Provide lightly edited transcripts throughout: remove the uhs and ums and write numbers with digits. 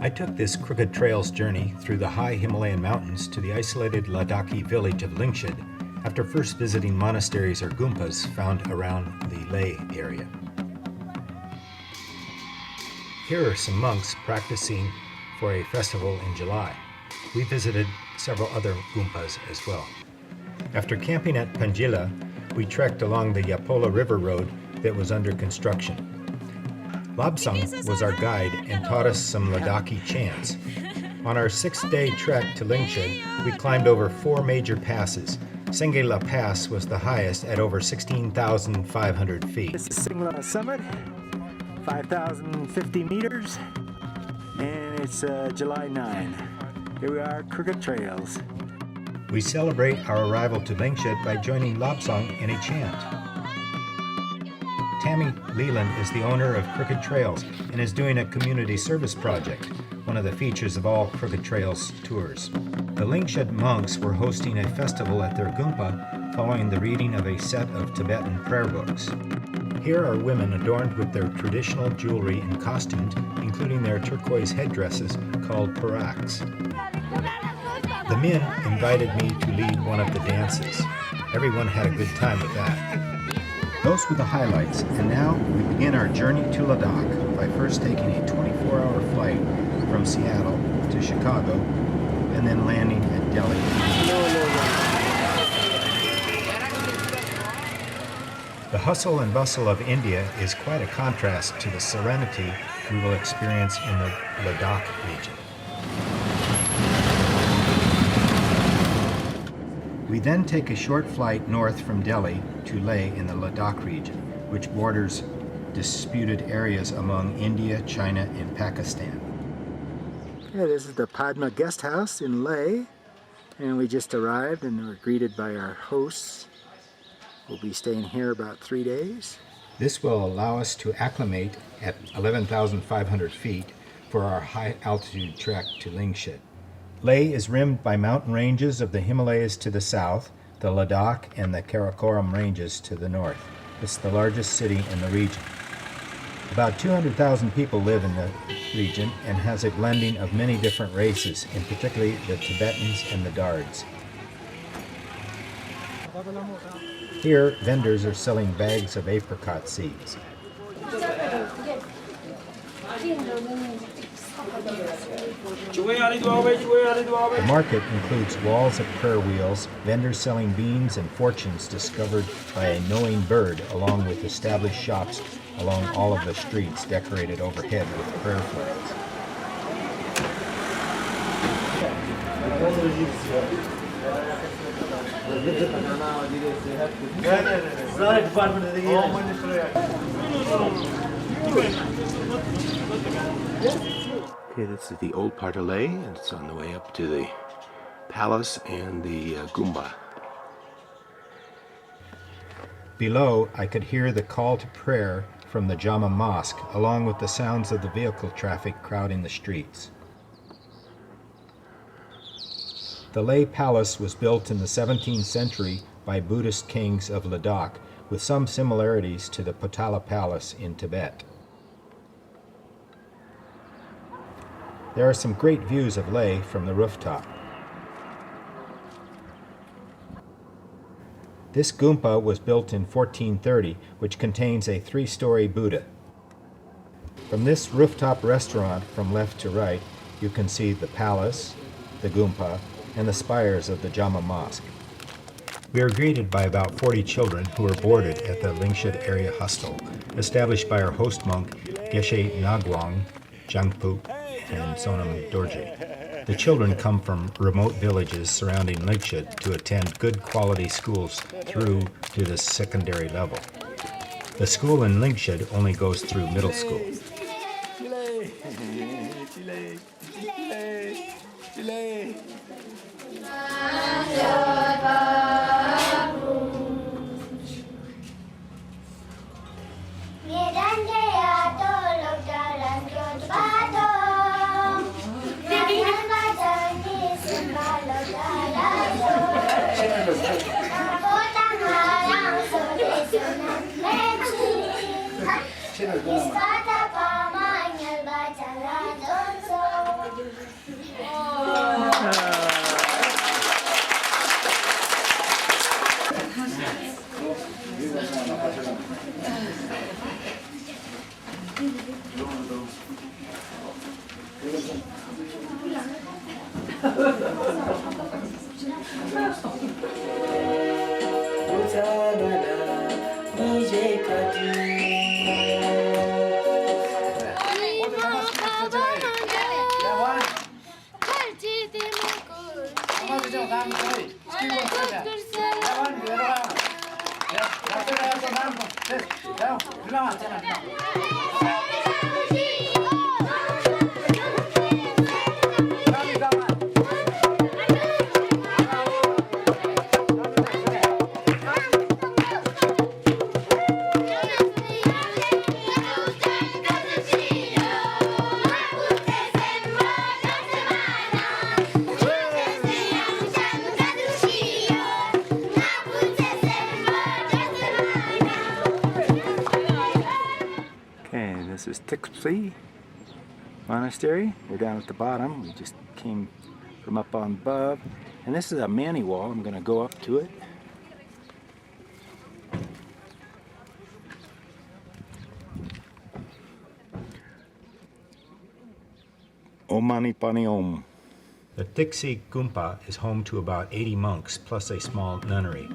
I took this Crooked Trails journey through the high Himalayan mountains to the isolated Ladakhi village of Lingshed after first visiting monasteries or gumpas found around the Leh area. Here are some monks practicing for a festival in July. We visited several other gumpas as well. After camping at Panjilla, we trekked along the Yapola River road that was under construction. Lobsang was our guide and taught us some Ladakhi chants. On our 6-day trek to Lingshed, we climbed over 4 major passes. Sengge La Pass was the highest at over 16,500 feet. This is Sengge summit, 5,050 meters, and it's July 9. Here we are, Crooked Trails. We celebrate our arrival to Lingshed by joining Lobsang in a chant. Tammy Leland is the owner of Crooked Trails and is doing a community service project, one of the features of all Crooked Trails tours. The Lingshed monks were hosting a festival at their gumpa following the reading of a set of Tibetan prayer books. Here are women adorned with their traditional jewelry and costumes, including their turquoise headdresses called paraks. The men invited me to lead one of the dances. Everyone had a good time with that. Those were the highlights, and now we begin our journey to Ladakh by first taking a 24-hour flight from Seattle to Chicago and then landing at Delhi. The hustle and bustle of India is quite a contrast to the serenity we will experience in the Ladakh region. We then take a short flight north from Delhi to Leh in the Ladakh region, which borders disputed areas among India, China, and Pakistan. Okay, this is the Padma guest house in Leh, and we just arrived and were greeted by our hosts. We'll be staying here about 3 days. This will allow us to acclimate at 11,500 feet for our high altitude trek to Lingshed. Leh is rimmed by mountain ranges of the Himalayas to the south, the Ladakh and the Karakoram ranges to the north. It's the largest city in the region. About 200,000 people live in the region and has a blending of many different races, in particularly the Tibetans and the Dards. Here, vendors are selling bags of apricot seeds. The market includes walls of prayer wheels, vendors selling beans and fortunes discovered by a knowing bird, along with established shops along all of the streets decorated overhead with prayer flags. Okay, this is the old part of Leh, and it's on the way up to the palace and the Gumba. Below, I could hear the call to prayer from the Jama Mosque, along with the sounds of the vehicle traffic crowding the streets. The Leh Palace was built in the 17th century by Buddhist kings of Ladakh, with some similarities to the Potala Palace in Tibet. There are some great views of Leh from the rooftop. This gumpa was built in 1430, which contains a 3-story Buddha. From this rooftop restaurant, from left to right, you can see the palace, the gumpa, and the spires of the Jama Mosque. We are greeted by about 40 children who are boarded at the Lingshed area hostel, established by our host monk, Geshe Nagwang, Jangpu, and Sonam Dorje. The children come from remote villages surrounding Lingshed to attend good quality schools through to the secondary level. The school in Lingshed only goes through middle school. This is Thiksey monastery. We're down at the bottom. We just came from up on above. And this is a mani wall. I'm going to go up to it. Om Mani Padme Om. The Thiksey Gumpa is home to about 80 monks plus a small nunnery.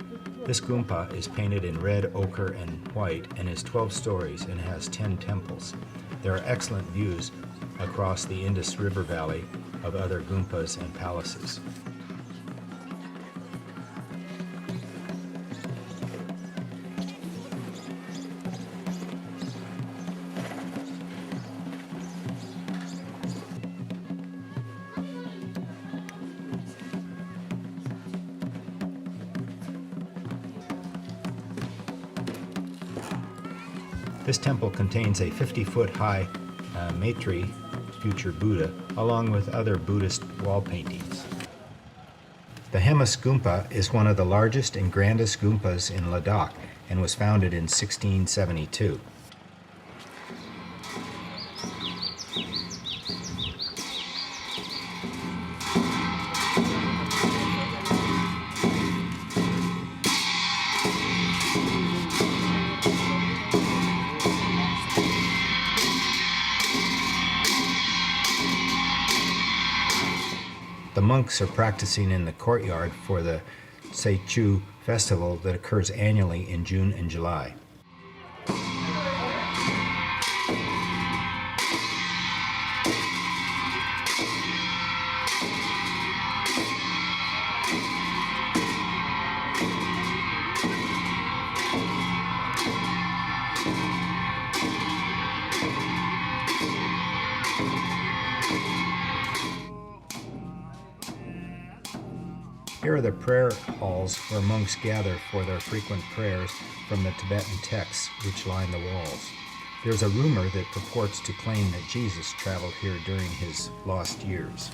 This Gumpa is painted in red, ochre, and white and is 12 stories and has 10 temples. There are excellent views across the Indus River Valley of other Gumpas and palaces. This temple contains a 50-foot high Maitri, future Buddha, along with other Buddhist wall paintings. The Hemis Gumpa is one of the largest and grandest Gumpas in Ladakh and was founded in 1672. The monks are practicing in the courtyard for the Seichu festival that occurs annually in June and July. Here are the prayer halls where monks gather for their frequent prayers from the Tibetan texts which line the walls. There's a rumor that purports to claim that Jesus traveled here during his lost years.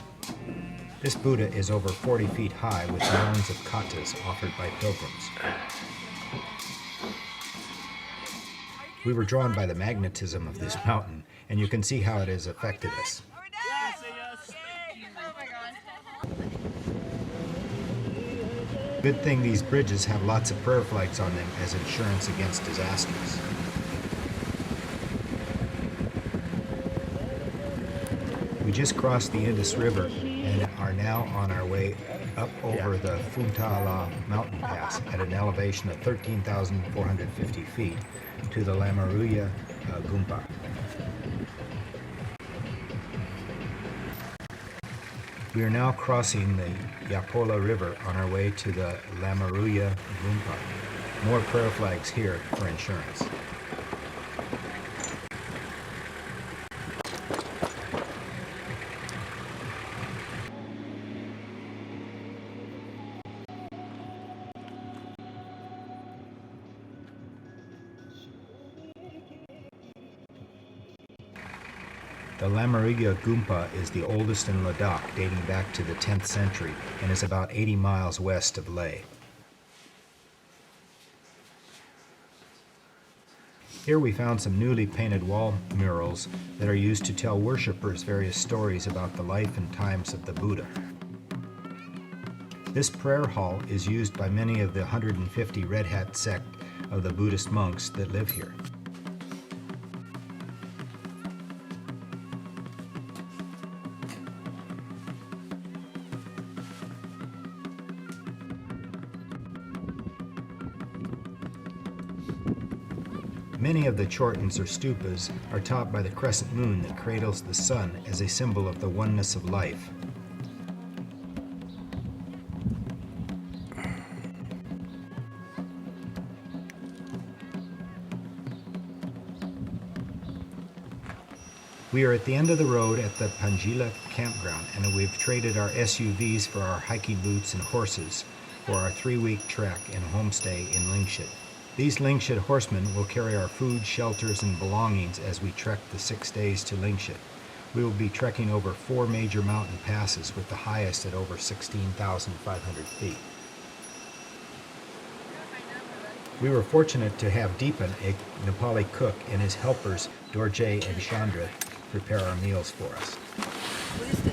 This Buddha is over 40 feet high with mounds of katas offered by pilgrims. We were drawn by the magnetism of this mountain, and you can see how it has affected us. Good thing these bridges have lots of prayer flags on them as insurance against disasters. We just crossed the Indus River and are now on our way up over the Funtala mountain pass at an elevation of 13,450 feet to the Lamayuru Gumpa. We are now crossing the Yapola River on our way to the Lamayuru Gumpa. More prayer flags here for insurance. The Lamayuru Gumpa is the oldest in Ladakh, dating back to the 10th century, and is about 80 miles west of Leh. Here we found some newly painted wall murals that are used to tell worshippers various stories about the life and times of the Buddha. This prayer hall is used by many of the 150 Red Hat sect of the Buddhist monks that live here. Many of the chortens or stupas are topped by the crescent moon that cradles the sun as a symbol of the oneness of life. We are at the end of the road at the Panjilla campground, and we've traded our SUVs for our hiking boots and horses for our 3-week trek and homestay in Lingshed. These Lingshed Horsemen will carry our food, shelters, and belongings as we trek the 6 days to Lingshed. We will be trekking over 4 major mountain passes, with the highest at over 16,500 feet. We were fortunate to have Deepan, a Nepali cook, and his helpers, Dorje and Chandra, prepare our meals for us.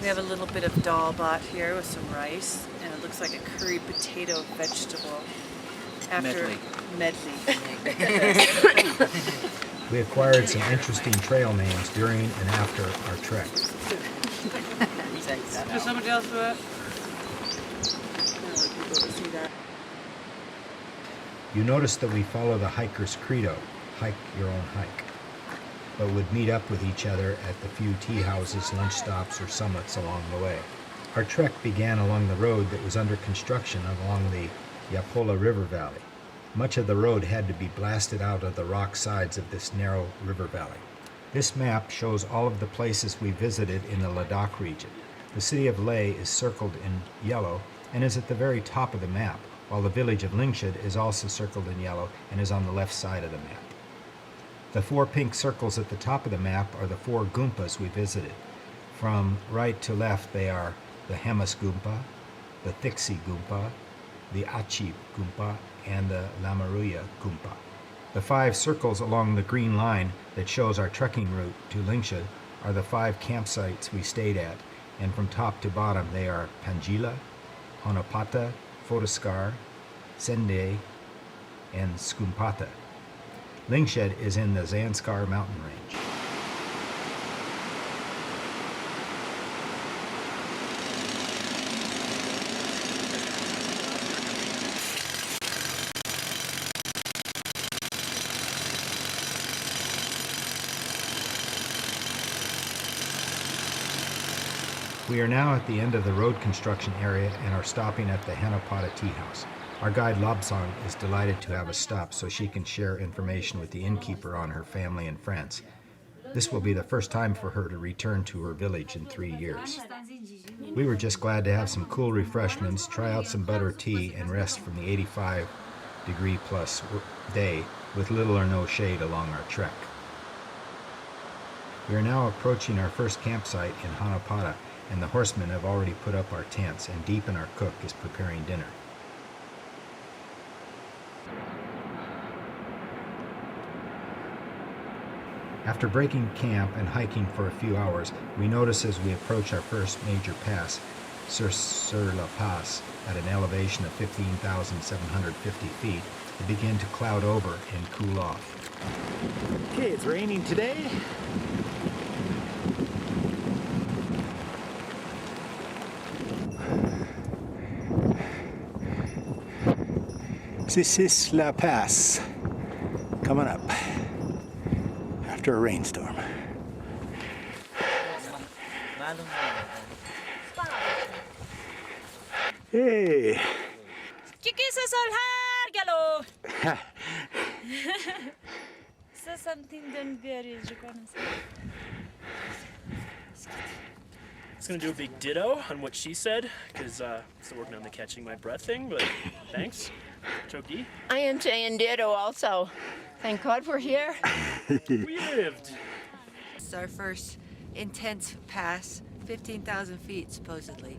We have a little bit of dal bhat here with some rice, and it looks like a curry potato vegetable. Medley. We acquired some interesting trail names during and after our trek. Does somebody else do it? You notice that we follow the hiker's credo, hike your own hike, but would meet up with each other at the few tea houses, lunch stops, or summits along the way. Our trek began along the road that was under construction along the Yapola River Valley. Much of the road had to be blasted out of the rock sides of this narrow river valley. This map shows all of the places we visited in the Ladakh region. The city of Leh is circled in yellow and is at the very top of the map, while the village of Lingshed is also circled in yellow and is on the left side of the map. The 4 pink circles at the top of the map are the 4 gumpas we visited. From right to left they are the Hemis Gumpa, the Thiksey Gumpa, the Alchi Gumpa, and the Lamayuru Gumpa. The 5 circles along the green line that shows our trekking route to Lingshed are the 5 campsites we stayed at, and from top to bottom they are Panjilla, Honopatta, Photoskar, Sengge, and Skiupata. Lingshed is in the Zanskar mountain range. We are now at the end of the road construction area and are stopping at the Honupatta Teahouse. Our guide Lobsang is delighted to have us stop so she can share information with the innkeeper on her family and friends. This will be the first time for her to return to her village in 3 years. We were just glad to have some cool refreshments, try out some butter tea, and rest from the 85-degree-plus day with little or no shade along our trek. We are now approaching our first campsite in Honupatta, and the horsemen have already put up our tents, and Deepan, our cook, is preparing dinner. After breaking camp and hiking for a few hours, we notice as we approach our first major pass, Sur La Pass, at an elevation of 15,750 feet, it began to cloud over and cool off. Okay, it's raining today. This is La Pass coming up after a rainstorm. Hey! It's gonna do a big ditto on what she said, because still working on the catching my breath thing, but thanks. Choki. I am saying ditto also. Thank God we're here. We lived. It's our first intense pass, 15,000 feet supposedly.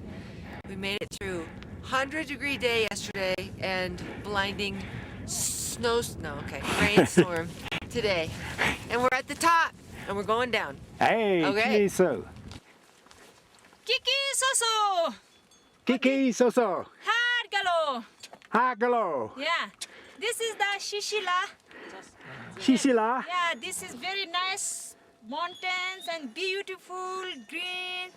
We made it through 100-degree day yesterday and blinding rainstorm today. And we're at the top and we're going down. Hey, Okay. so. Kiki soso! Kiki soso. Hargalo! Hagalo. Yeah. This is the Shishila. Shishila. Yeah, this is very nice mountains and beautiful green.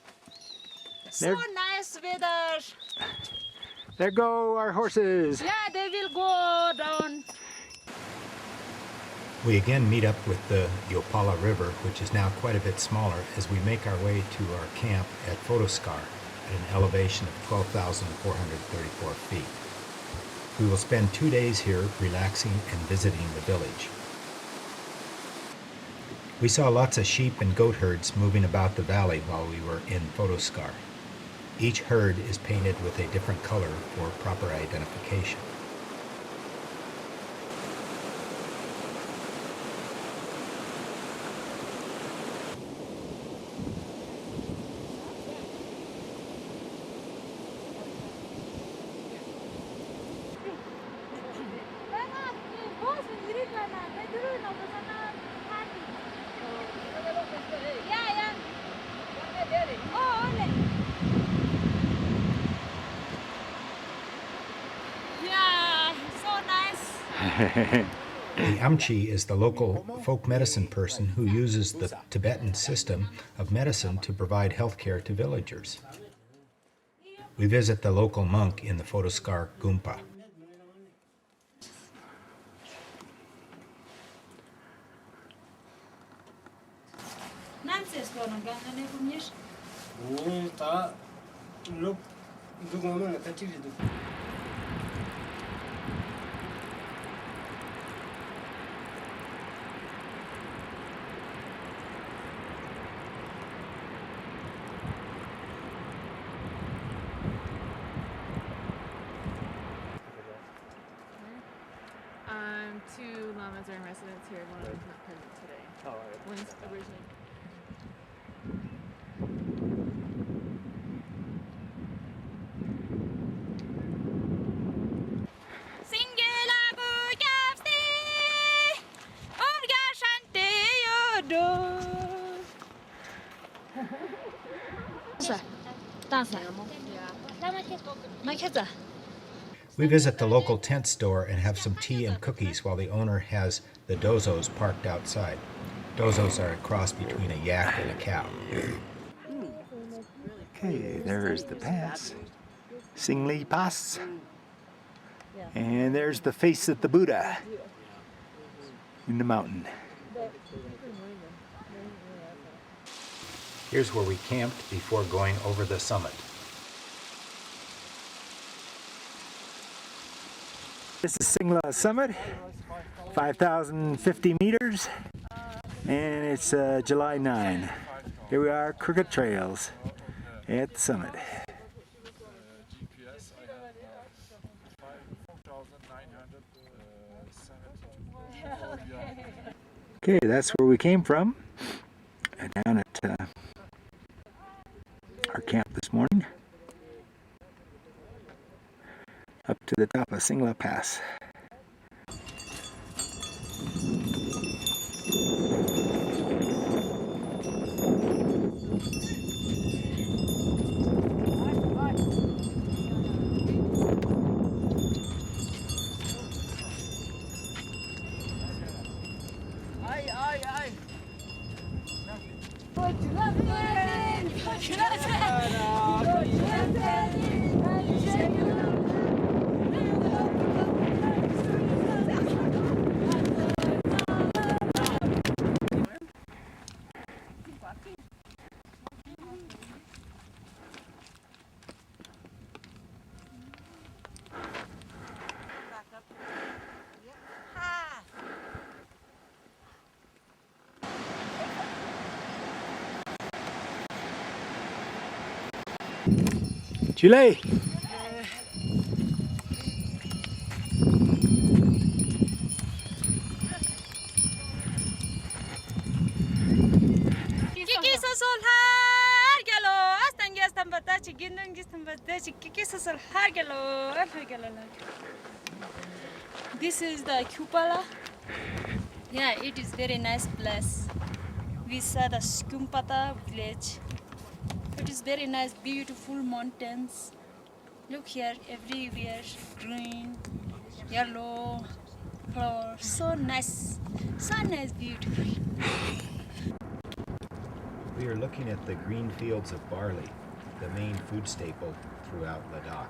So There- nice weather. There go our horses. Yeah, they will go down. We again meet up with the Yapola River, which is now quite a bit smaller, as we make our way to our camp at Photoskar at an elevation of 12,434 feet. We will spend 2 days here relaxing and visiting the village. We saw lots of sheep and goat herds moving about the valley while we were in Photoskar. Each herd is painted with a different color for proper identification. The Alchi is the local folk medicine person who uses the Tibetan system of medicine to provide health care to villagers. We visit the local monk in the Photoskar Camp. Two Lamas are in residence here. One of them's not present today. Oh, all right. One's originally. We visit the local tent store and have some tea and cookies while the owner has the dozos parked outside. Dozos are a cross between a yak and a cow. Okay, there's the pass. Sengge Pass. And there's the face of the Buddha in the mountain. Here's where we camped before going over the summit. This is Sengge Summit, 5,050 meters, and it's July 9. Here we are, Crooked Trails at the summit. Okay, that's where we came from, down at our camp this morning, up to the top of Sengge Pass. Chile! This is the Skiupata. Yeah, it is very nice place. We saw the Skiupata village. It is very nice, beautiful mountains. Look here, everywhere, green, yellow, flowers. So nice, beautiful. We are looking at the green fields of barley, the main food staple throughout Ladakh.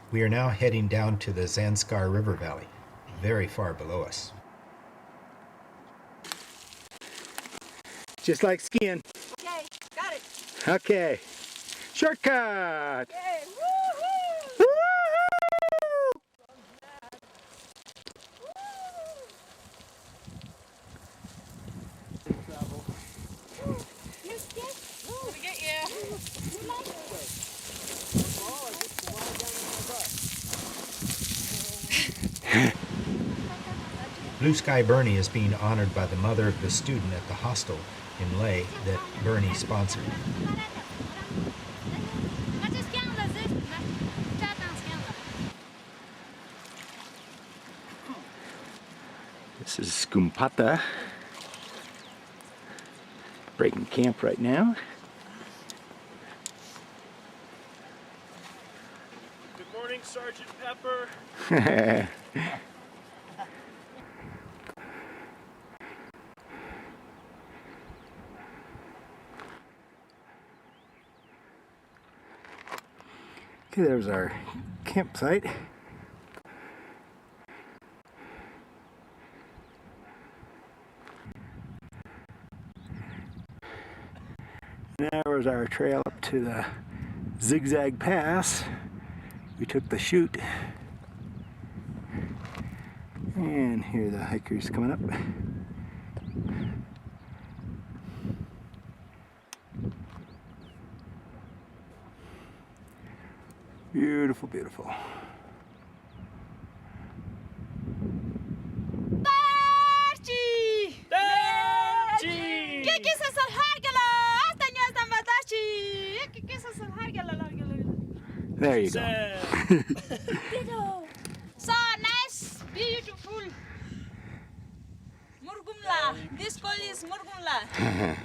We are now heading down to the Zanskar River Valley, very far below us. Just like skiing. Okay, got it. Okay. Shortcut! Yay, Woo-hoo! We get you. Blue Sky Bernie is being honored by the mother of the student at the hostel in Leh that Bernie sponsored. This is Skiupata. Breaking camp right now. Good morning, Sergeant Pepper. Okay, there's our campsite. There's our trail up to the Zigzag Pass. We took the chute. And here are the hikers coming up. Beautiful, beautiful. There you go. So nice, beautiful. Murgumla. This call is Murgumla.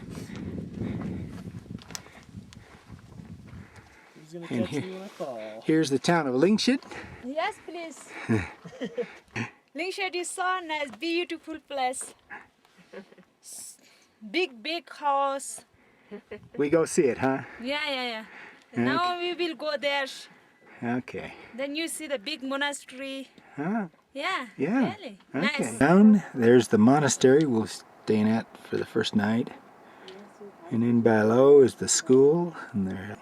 Who's gonna And catch me when I fall? Here's the town of Lingshed. Yes, please. Lingshed is so nice, beautiful place. Big house. We go see it, huh? Yeah. Now we will go there. Okay. Then you see the big monastery. Huh? Yeah. Yeah. Really Okay. nice. Down there's the monastery we'll stay at for the first night. And in below is the school. And there.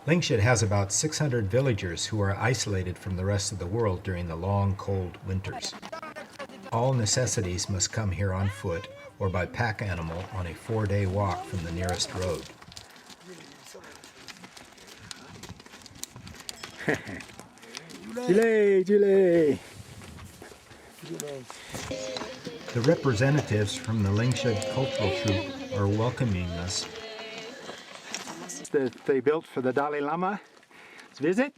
Lingshed has about 600 villagers who are isolated from the rest of the world during the long, cold winters. All necessities must come here on foot or by pack animal on a 4-day walk from the nearest road. Jule. The representatives from the Lingshed cultural troupe are welcoming us. That they built for the Dalai Lama's visit.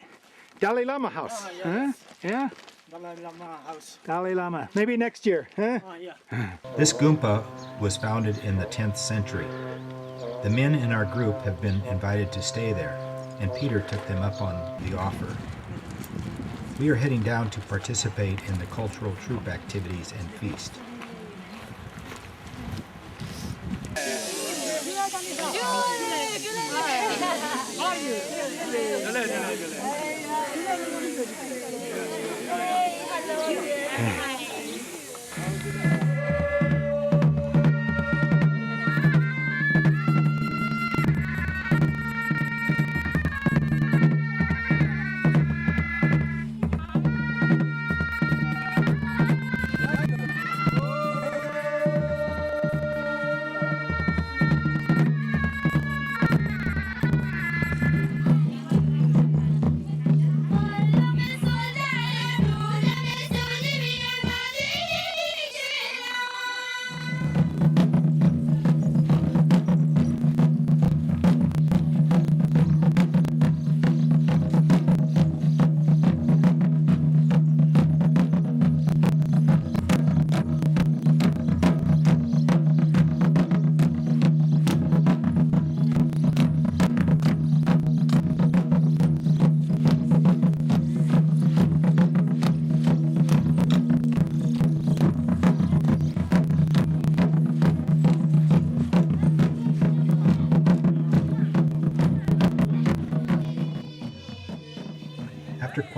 Dalai Lama house. Huh? Yeah? Dalai Lama house. Dalai Lama. Maybe next year, huh? Yeah. This Gumpa was founded in the 10th century. The men in our group have been invited to stay there, and Peter took them up on the offer. We are heading down to participate in the cultural troupe activities and feast.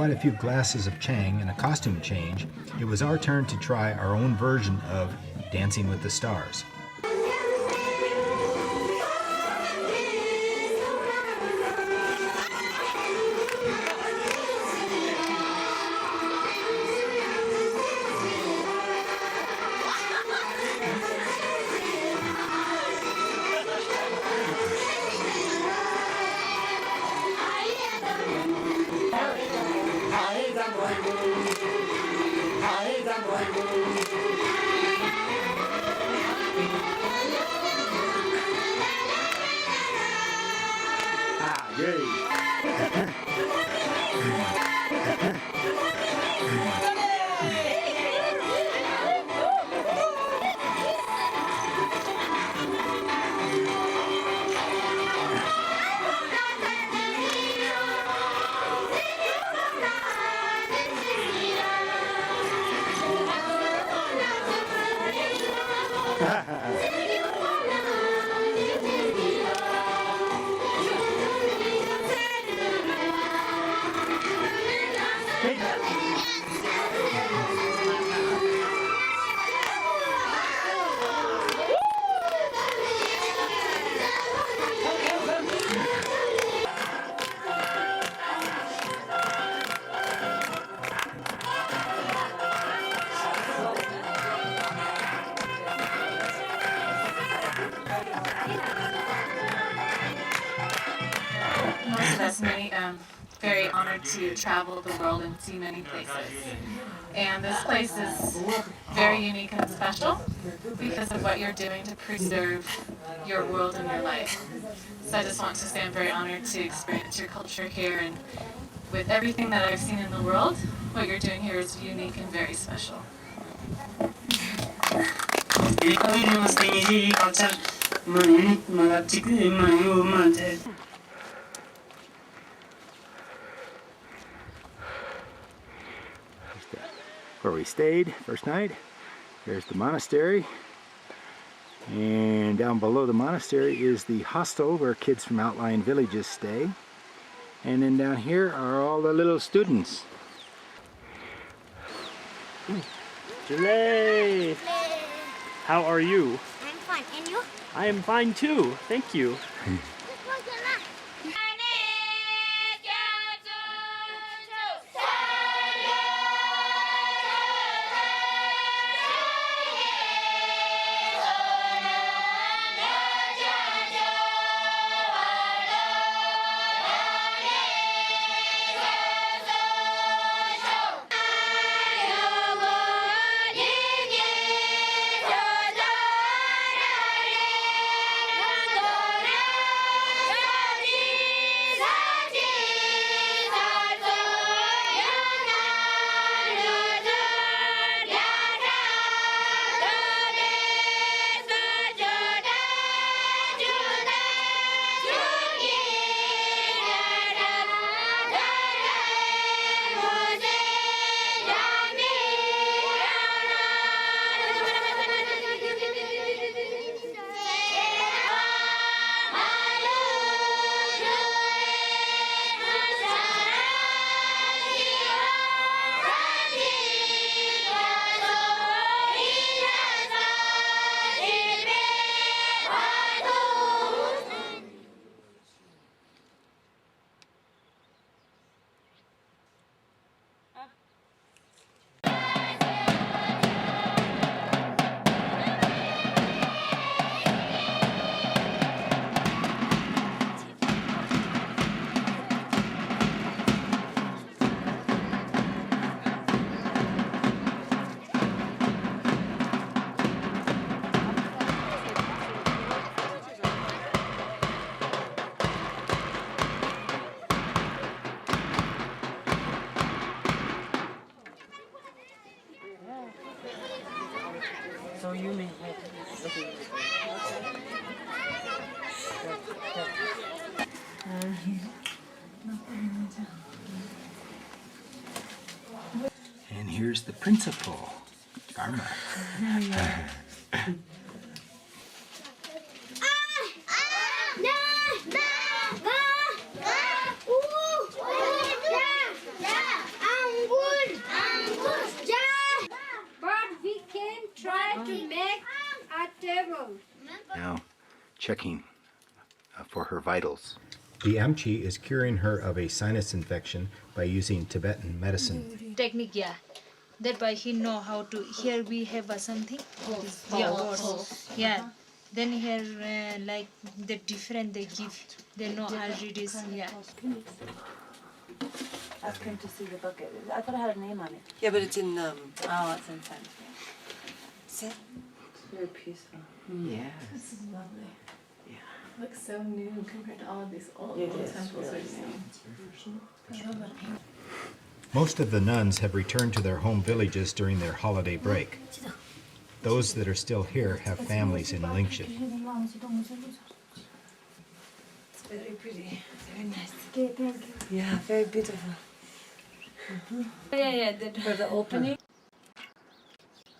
quite a few glasses of Chang and a costume change, it was our turn to try our own version of Dancing with the Stars. Very honored to travel the world and see many places. And this place is very unique and special because of what you're doing to preserve your world and your life. So I just want to say I'm very honored to experience your culture here, and with everything that I've seen in the world, what you're doing here is unique and very special. Where we stayed first night. There's the monastery, and down below the monastery is the hostel where kids from outlying villages stay, and then down here are all the little students. Jalay! How are you? I'm fine, and you? I am fine too, thank you. And here's the principal, Dharma. to make a table. Now checking for her vitals. The Alchi is curing her of a sinus infection by using Tibetan medicine. Technique, yeah. That by he know how to. Here we have something. Yeah, horse. Yeah. Then here like the different they give. They know already this. Yeah. Ask him to see the bucket. I thought it had a name on it. Yeah, but it's in Oh, it's in French. see? It's very peaceful. Yes. This is lovely. Yeah. Looks so new compared to all of these old It is temples really we've seen. I love that paint. Most of the nuns have returned to their home villages during their holiday break. Those that are still here have families in Lingshed. It's very pretty. Very nice. Yeah, very beautiful. Yeah. For the opening.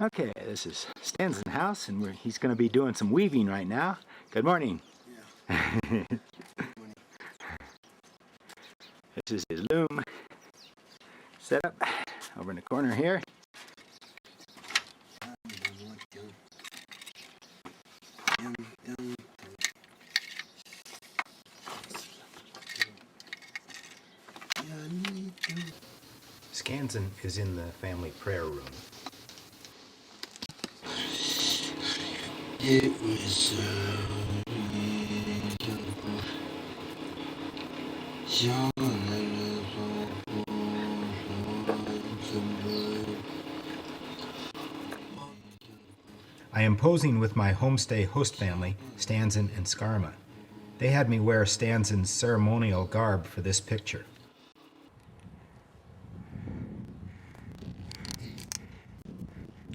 Okay, this is Stan's house, and he's going to be doing some weaving right now. Good morning. This is his loom setup over in the corner here. Skansen is in the family prayer room. I am posing with my homestay host family, Stansen and Skarma. They had me wear Stansen's ceremonial garb for this picture.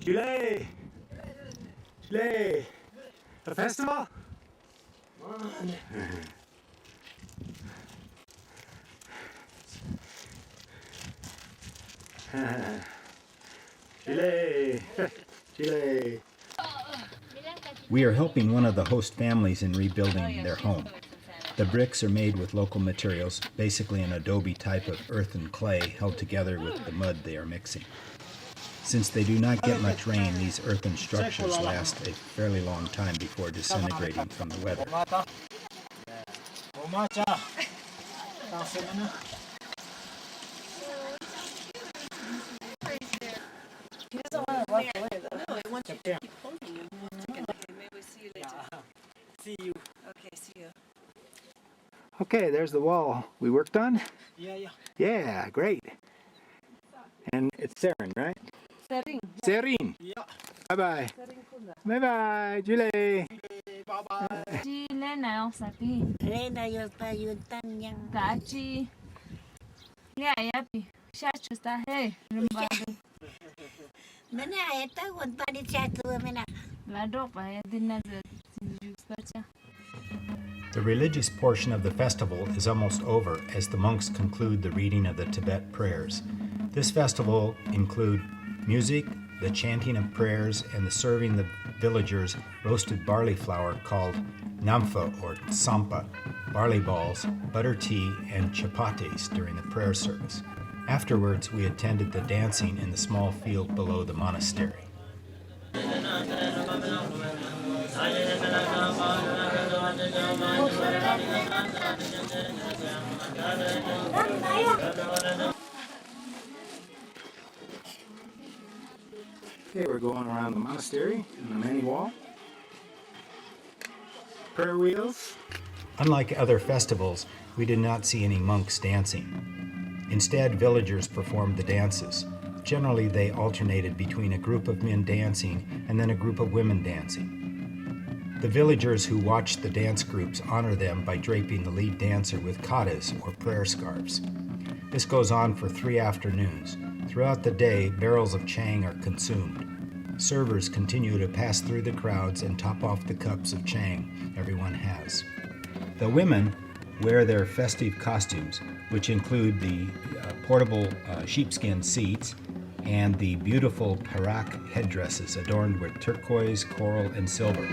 Chile! Chile! A festival? Chile! Chile! We are helping one of the host families in rebuilding their home. The bricks are made with local materials, basically an adobe type of earth and clay held together with the mud they are mixing. Since they do not get much rain, these earthen structures last a fairly long time before disintegrating from the weather. He doesn't want to walk away, though. No, I want you to keep holding him. Okay, maybe we'll see you later. See you. Okay, see you. Okay, there's the wall we worked on. Yeah. Yeah, great. And it's Seren, right? Setting. Seren. Yeah. Bye-bye. Bye-bye, Julie. Bye-bye. Chị lên nào học sapi. Lên là yo ta yo tan yang. Cả chị. Yeah, yapi. Shachu sta hey. Rembado. Mana eta wan padi chatu mena. La dopa ya dinazet. Skiupata. The religious portion of the festival is almost over as the monks conclude the reading of the Tibet prayers. This festival includes music, the chanting of prayers, and the serving the villagers roasted barley flour called nampha or sampa, barley balls, butter tea, and chapatis during the prayer service. Afterwards, we attended the dancing in the small field below the monastery. Okay, we're going around the monastery on the main wall. Prayer wheels. Unlike other festivals, we did not see any monks dancing. Instead, villagers performed the dances. Generally, they alternated between a group of men dancing and then a group of women dancing. The villagers who watched the dance groups honor them by draping the lead dancer with katas or prayer scarves. This goes on for 3 afternoons. Throughout the day, barrels of chang are consumed. Servers continue to pass through the crowds and top off the cups of chang everyone has. The women wear their festive costumes, which include the portable sheepskin seats and the beautiful parak headdresses adorned with turquoise, coral, and silver.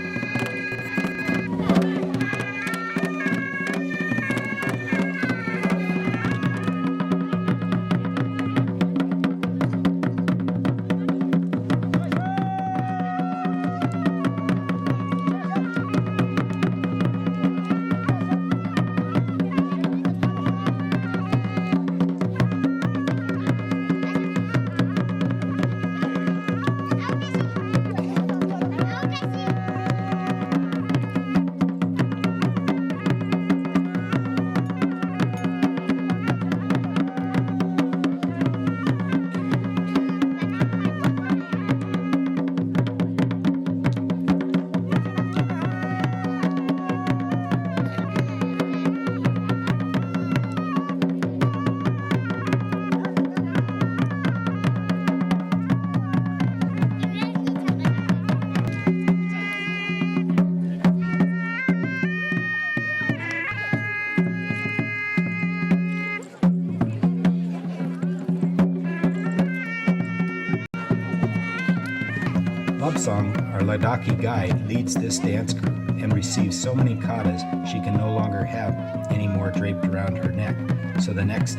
Lobsang, our Ladakhi guide, leads this dance group and receives so many katas she can no longer have any more draped around her neck, so the next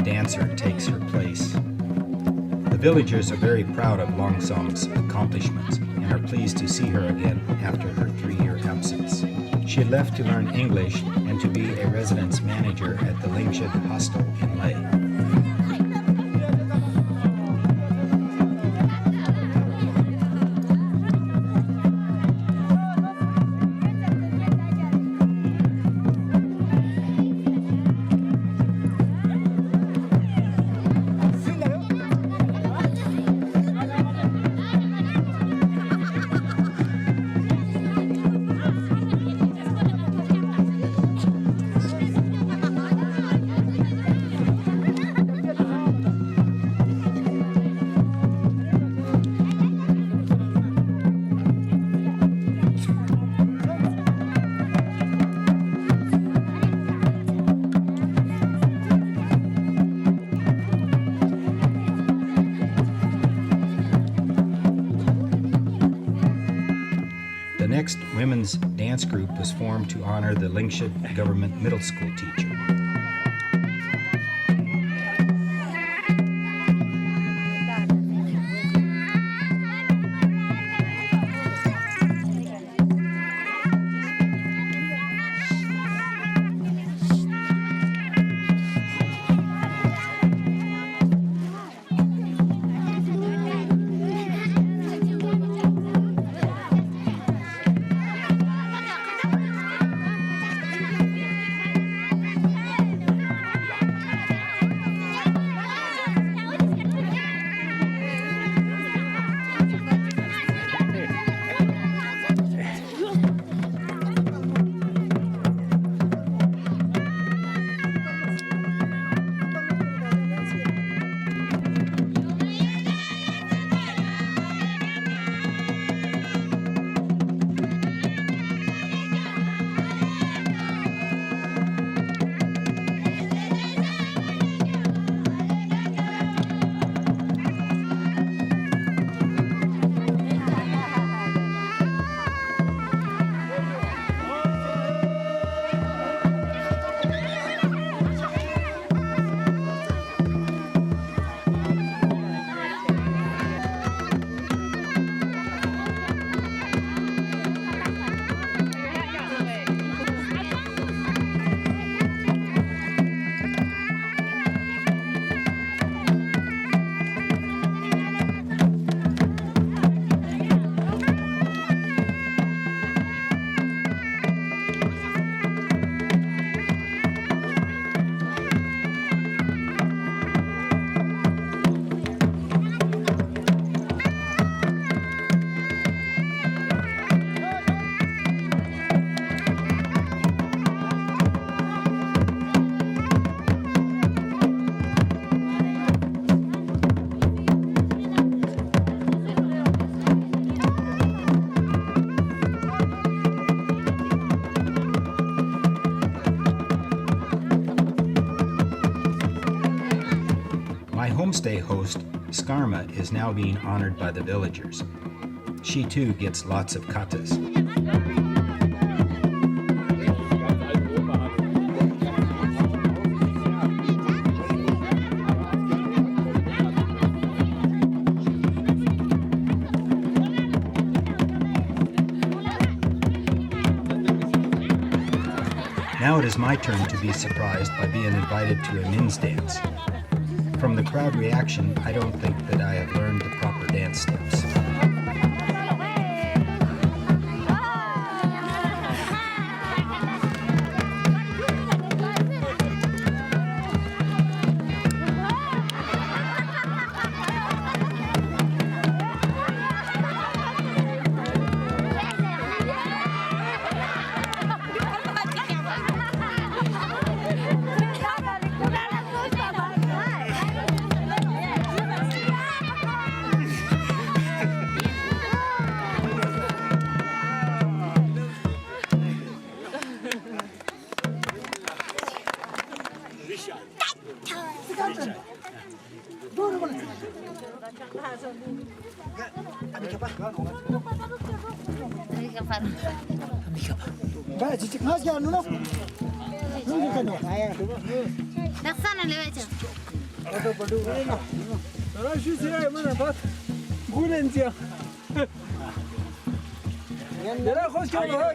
dancer takes her place. The villagers are very proud of Lobsang's accomplishments and are pleased to see her again after her 3-year absence. She had left to learn English and to be a residence manager at the Lingshed Hostel in Leh. The next women's dance group was formed to honor the Lingshed government middle school teacher. Homestay host, Skarma, is now being honored by the villagers. She too gets lots of katas. Now it is my turn to be surprised by being invited to a men's dance. From the crowd reaction, I don't think that I have learned the proper dance steps.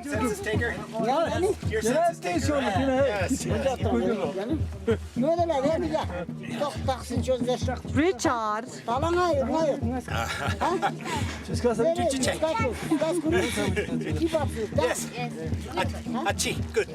Census taker? You're census taker. Richard. Yes. Alchi, good.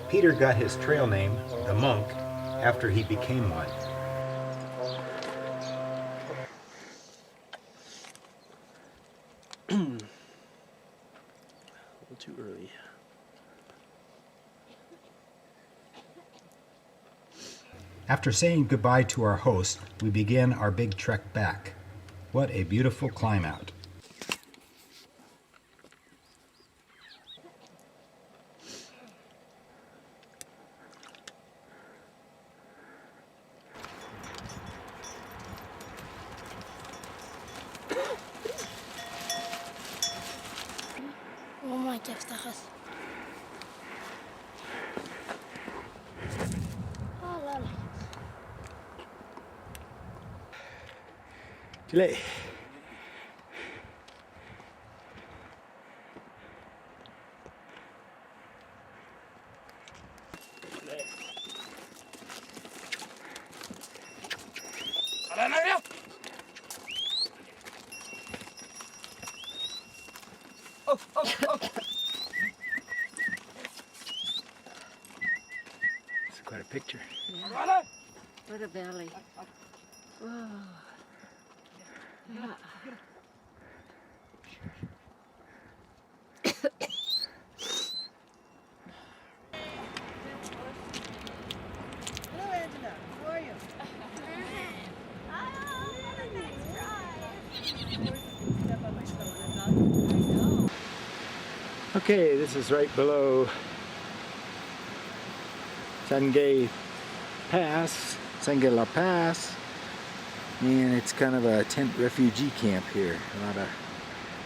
Peter got his trail name, the Monk, after he became one. A little too early. After saying goodbye to our host, we begin our big trek back. What a beautiful climb out. Delay. It's quite a picture. What a valley. Whoa. Yeah. Okay, this is right below Sengge Pass, Sengge La Pass, and it's kind of a tent refugee camp here.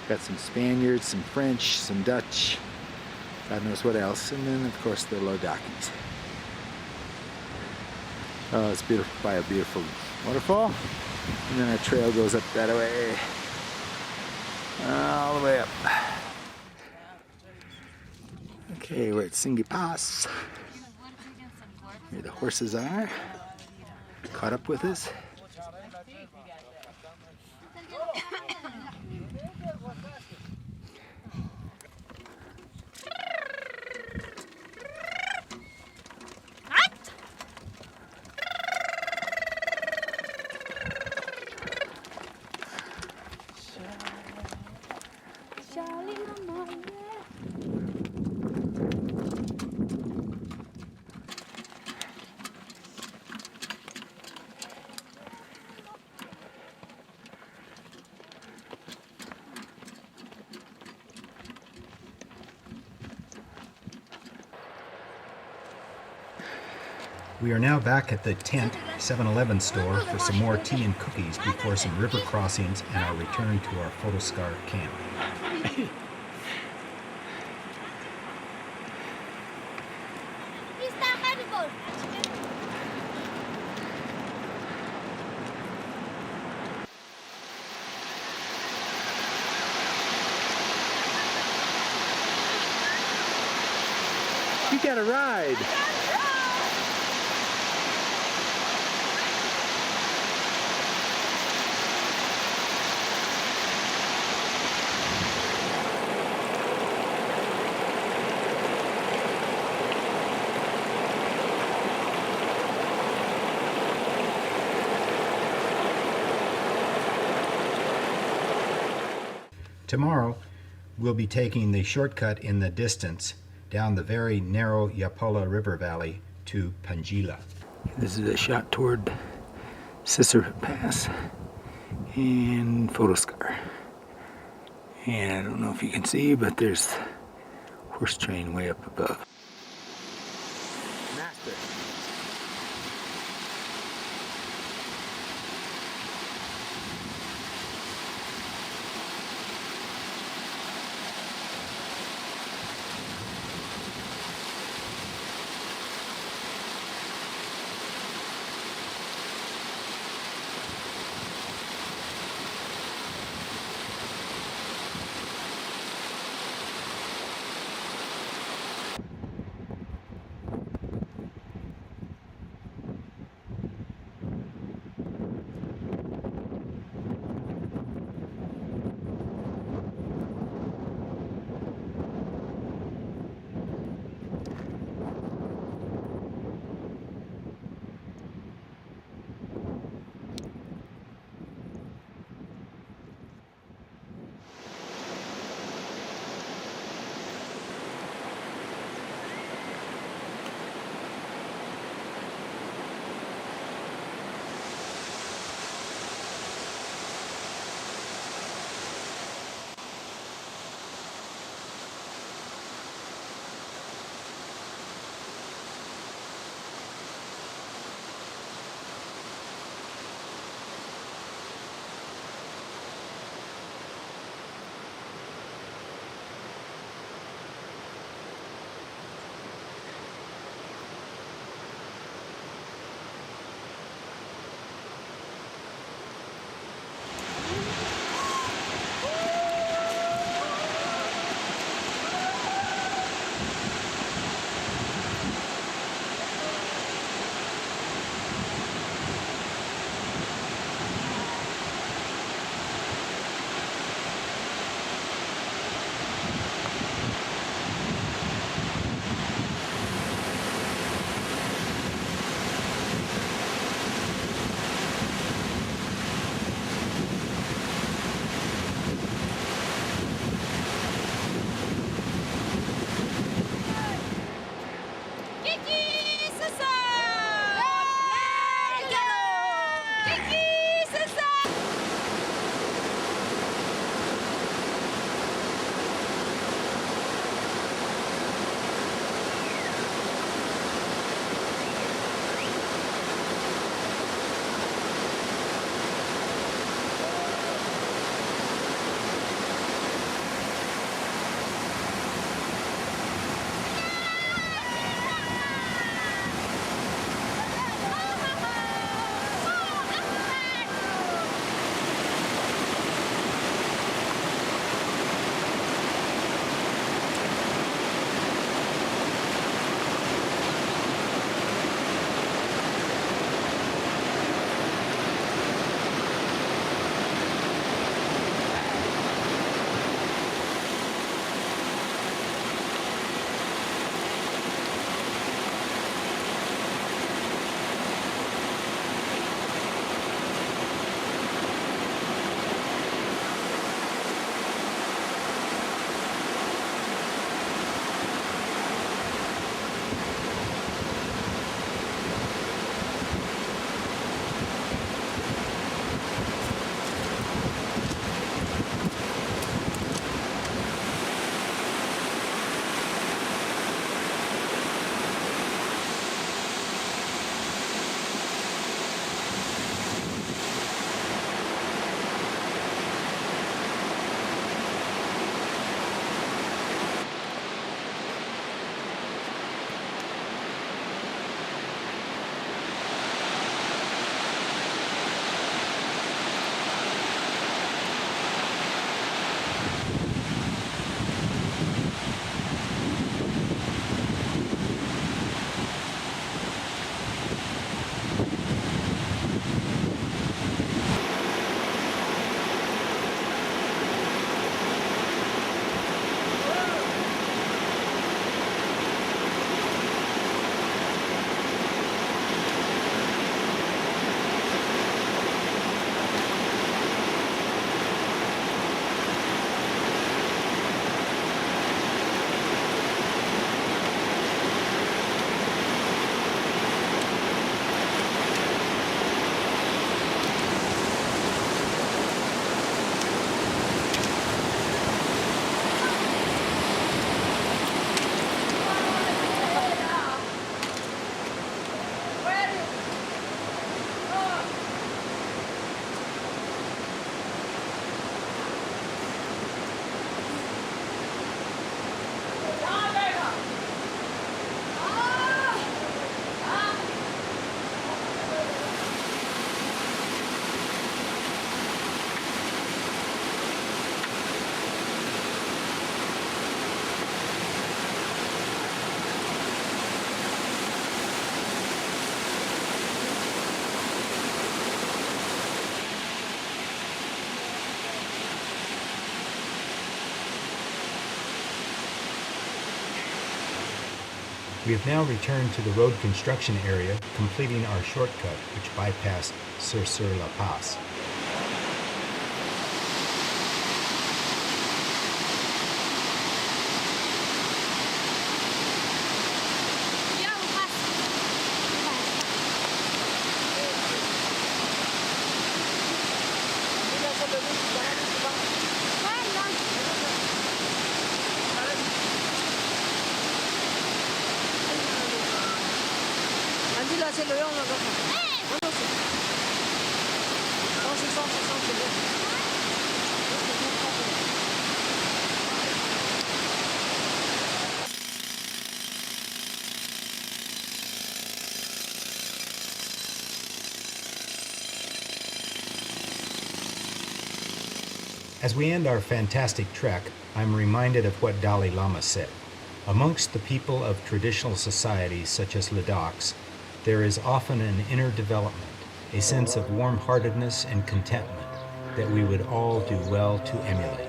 Got some Spaniards, some French, some Dutch, God knows what else, and then of course the Ladakhis. Oh, it's beautiful, by a beautiful waterfall, and then our trail goes up that way, all the way up. Okay, we're at Sengge Pass. Here the horses are. Caught up with us. We are now back at the tent 7-Eleven store for some more tea and cookies before some river crossings and our return to our Photoskar camp. You got a ride. Tomorrow, we'll be taking the shortcut in the distance down the very narrow Yapola River Valley to Panjilla. This is a shot toward Sisterhood Pass and Photoskar. And I don't know if you can see, but there's horse train way up above. Master. We have now returned to the road construction area, completing our shortcut, which bypassed Sur-sur-la Pass. As we end our fantastic trek, I'm reminded of what Dalai Lama said. Amongst the people of traditional societies such as Ladakh's, there is often an inner development, a sense of warm-heartedness and contentment that we would all do well to emulate.